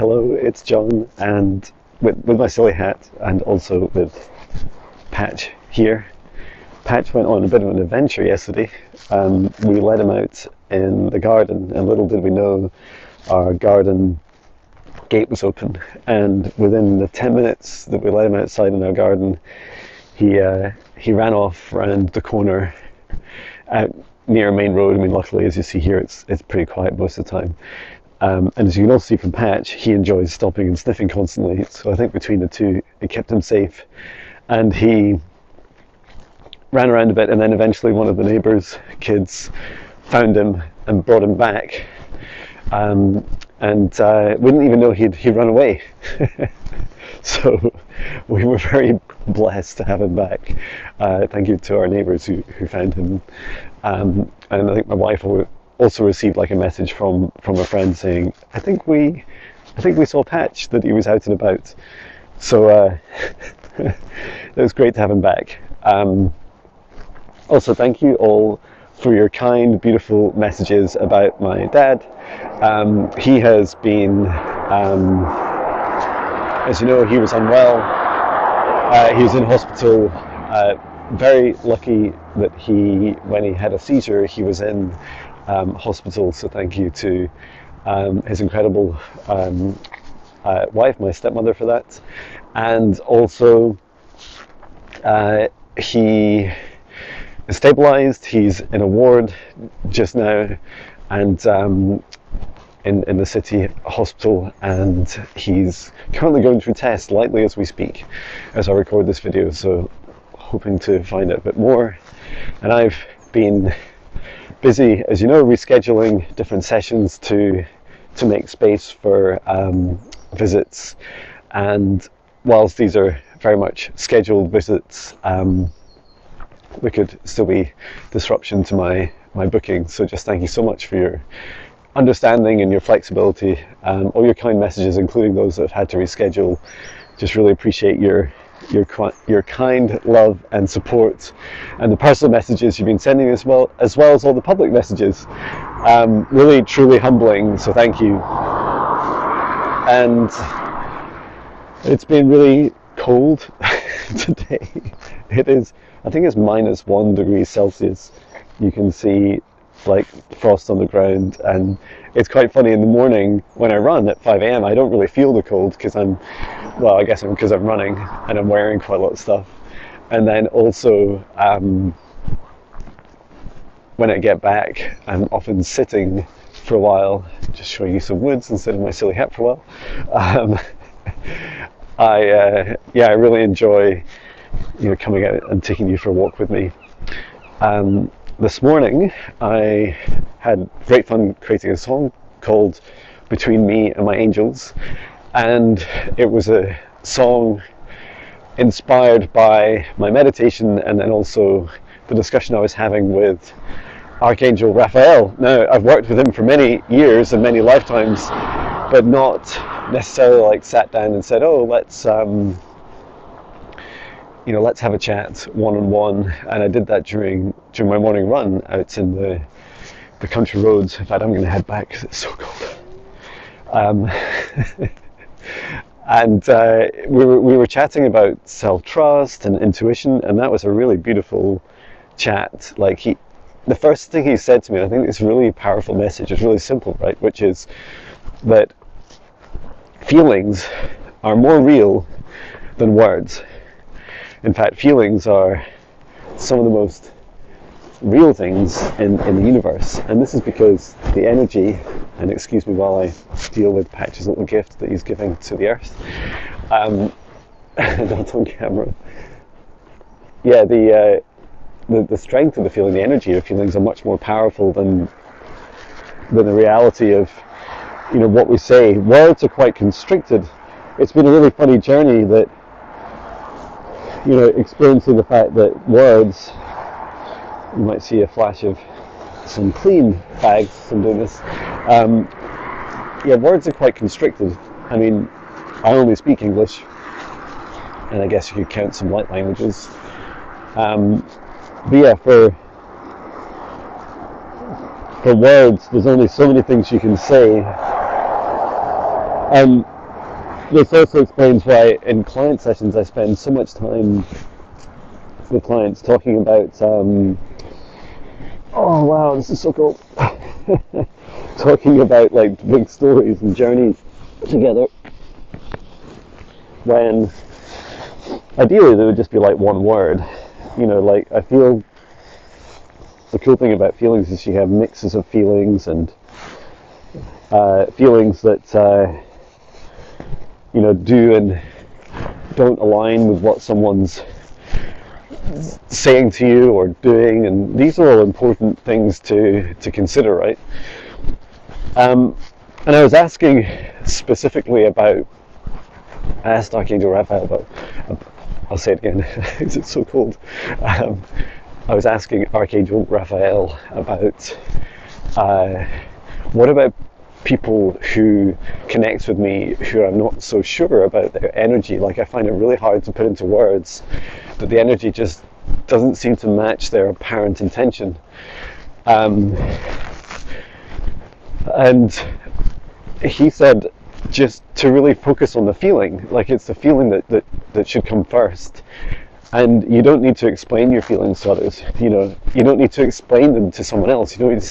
Hello, it's John, and with my silly hat, and also with Patch here. Patch went on a bit of an adventure yesterday. We let him out in the garden, and little did we know our garden gate was open. And within the 10 minutes that we let him outside in our garden, he ran off round the corner out near a main road. I mean, luckily, as you see here, it's pretty quiet most of the time. And as you can also see from Patch, he enjoys stopping and sniffing constantly. So I think between the two, it kept him safe. And he ran around a bit, and then eventually one of the neighbours' kids found him and brought him back. And we didn't even know he'd run away. So we were very blessed to have him back. Thank you to our neighbours who found him. And I think my wife also received like a message from a friend saying, I think we saw Patch, that he was out and about. So it was great to have him back. Also, thank you all for your kind, beautiful messages about my dad. He has been, as you know, he was unwell. He was in hospital. Very lucky that when he had a seizure, he was in hospital. So thank you to his incredible wife, my stepmother, for that. And also, he is stabilized. He's in a ward just now, and in the city hospital, and he's currently going through tests lightly as we speak, as I record this video. So hoping to find out a bit more. And I've been busy, as you know, rescheduling different sessions to make space for visits. And whilst these are very much scheduled visits, there could still be disruption to my booking. So just thank you so much for your understanding and your flexibility, all your kind messages, including those that have had to reschedule. Just really appreciate your kind love and support, and the personal messages you've been sending as well as all the public messages. Really, truly humbling. So thank you. And it's been really cold today. It is, I think it's -1 degree Celsius. You can see like frost on the ground, and it's quite funny. In the morning when I run at 5 a.m, I don't really feel the cold because I guess because I'm running and I'm wearing quite a lot of stuff. And then also when I get back, I'm often sitting for a while, just showing you some woods instead of my silly hat for a while. I really enjoy coming out and taking you for a walk with me. This morning I had great fun creating a song called Between Me and My Angels, and it was a song inspired by my meditation and then also the discussion I was having with Archangel Raphael. Now, I've worked with him for many years and many lifetimes, but not necessarily like sat down and said, oh, let's have a chat one-on-one. And I did that during my morning run out in the country roads. In fact, I'm going to head back because it's so cold. And we were chatting about self-trust and intuition, and that was a really beautiful chat. Like the first thing he said to me, and I think it's a really powerful message, it's really simple, right? Which is that feelings are more real than words. In fact, feelings are some of the most real things in the universe, and this is because the energy, and excuse me while I deal with Patch's little gift that he's giving to the earth, not on camera. Yeah, the strength of the feeling, the energy of feelings are much more powerful than the reality of what we say. Words are quite constricted. It's been a really funny journey that experiencing the fact that words, you might see a flash of some clean bags from doing this. Words are quite constricted. I mean, I only speak English, and I guess you could count some light languages. But yeah, for words, there's only so many things you can say. And this also explains why in client sessions I spend so much time with clients talking about, oh wow, this is so cool, talking about like big stories and journeys together, when ideally they would just be like one word. You know, like I feel the cool thing about feelings is you have mixes of feelings, and feelings that you know, do and don't align with what someone's saying to you or doing, and these are all important things to consider, right? And I was asking specifically about, I asked Archangel Raphael about, I'll say it again because it's so cold. I was asking Archangel Raphael about what about people who connect with me who I'm not so sure about their energy. Like I find it really hard to put into words that the energy just doesn't seem to match their apparent intention. And he said just to really focus on the feeling, like it's the feeling that should come first. And you don't need to explain your feelings to others. You know, you don't need to explain them to someone else. You don't need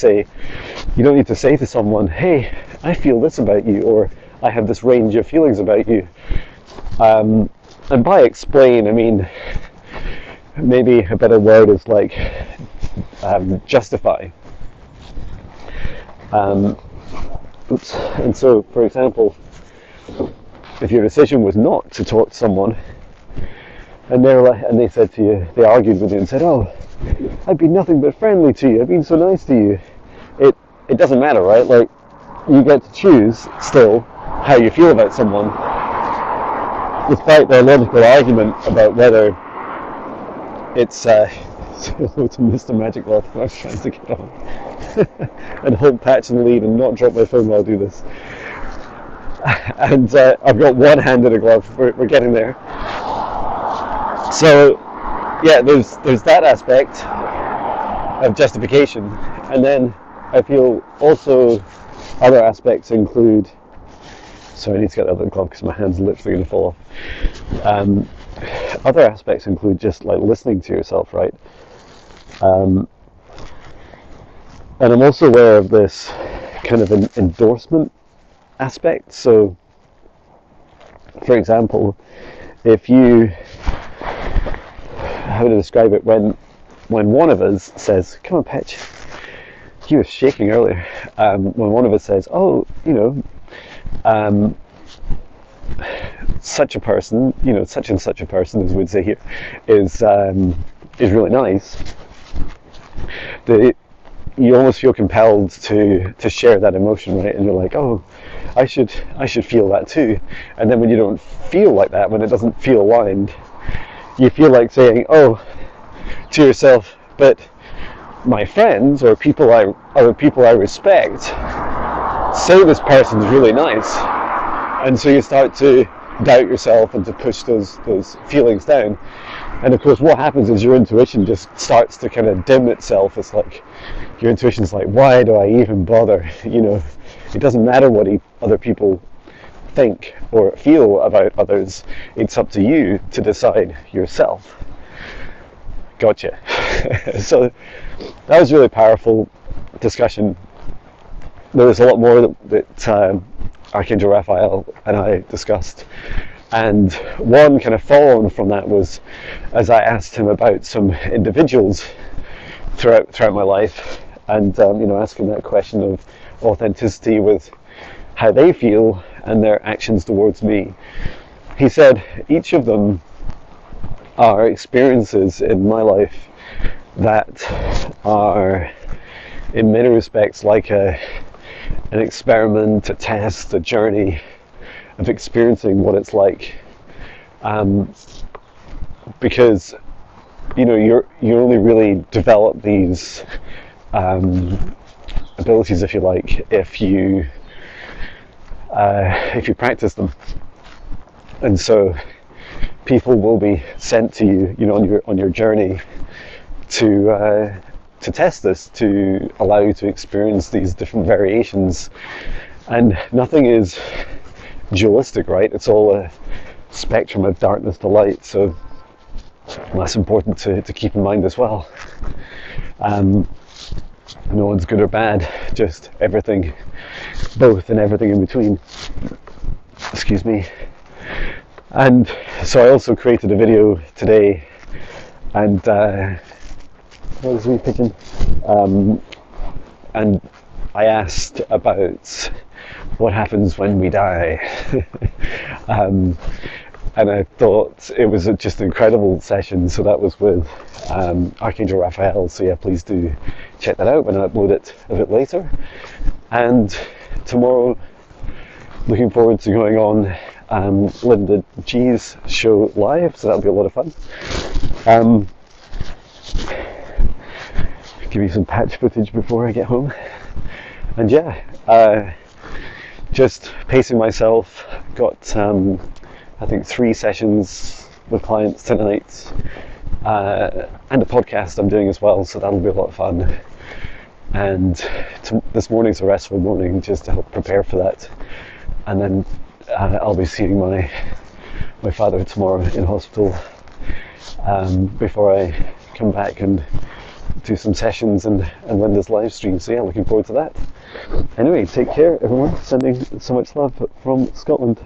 to say to someone, "Hey, I feel this about you," or "I have this range of feelings about you." And by explain, I mean maybe a better word is like justify. Oops. And so, for example, if your decision was not to talk to someone, and they said to you, they argued with you and said, "Oh, I've been nothing but friendly to you. I've been so nice to you." It doesn't matter, right? Like you get to choose still how you feel about someone, despite their logical argument about whether it's to Mr. Magic Loth. I was trying to get on and hold Patch in the lead and not drop my phone while I do this. And I've got one hand in a glove. We're getting there. So yeah, there's that aspect of justification, and then I feel also other aspects include. So I need to get the other glove because my hand's literally going to fall off. Other aspects include just like listening to yourself, right? And I'm also aware of this kind of an endorsement aspect. So, for example, if you, how to describe it, when one of us says, "Come on, Patch," he was shaking earlier. When one of us says, "Oh, you know, such a person, you know, such and such a person," as we'd say here, is really nice, you almost feel compelled to share that emotion, right? And you're like, "Oh, I should feel that too." And then when you don't feel like that, when it doesn't feel aligned, you feel like saying, "Oh," to yourself, "but my friends or other people I respect say this person's really nice," and so you start to doubt yourself and to push those feelings down. And of course, what happens is your intuition just starts to kind of dim itself. It's like your intuition's like, "Why do I even bother?" You know, it doesn't matter what other people think or feel about others. It's up to you to decide yourself. Gotcha. So that was a really powerful discussion. There was a lot more that Archangel Raphael and I discussed, and one kind of follow-on from that was as I asked him about some individuals throughout my life, and you know, asking that question of authenticity with how they feel and their actions towards me. He said each of them are experiences in my life that are in many respects like an experiment, a test, a journey of experiencing what it's like, because you know you only really develop these abilities, if you like, if you practice them. And so people will be sent to you, you know, on your journey to test this, to allow you to experience these different variations. And nothing is dualistic, right? It's all a spectrum of darkness to light, so that's important to keep in mind as well. No one's good or bad, just everything, both and everything in between. Excuse me. And so I also created a video today, and what was we picking? And I asked about what happens when we die. And I thought it was just an incredible session. So that was with Archangel Raphael. So yeah, please do check that out when I upload it a bit later. And tomorrow, looking forward to going on Linda G's show live. So that'll be a lot of fun. Give you some patch footage before I get home. And yeah, just pacing myself. Got I think 3 sessions with clients tonight, and a podcast I'm doing as well, so that'll be a lot of fun. And this morning's a restful morning just to help prepare for that. And then I'll be seeing my father tomorrow in hospital before I come back and do some sessions and Linda's live stream. So yeah, looking forward to that. Anyway, take care everyone. Sending so much love from Scotland.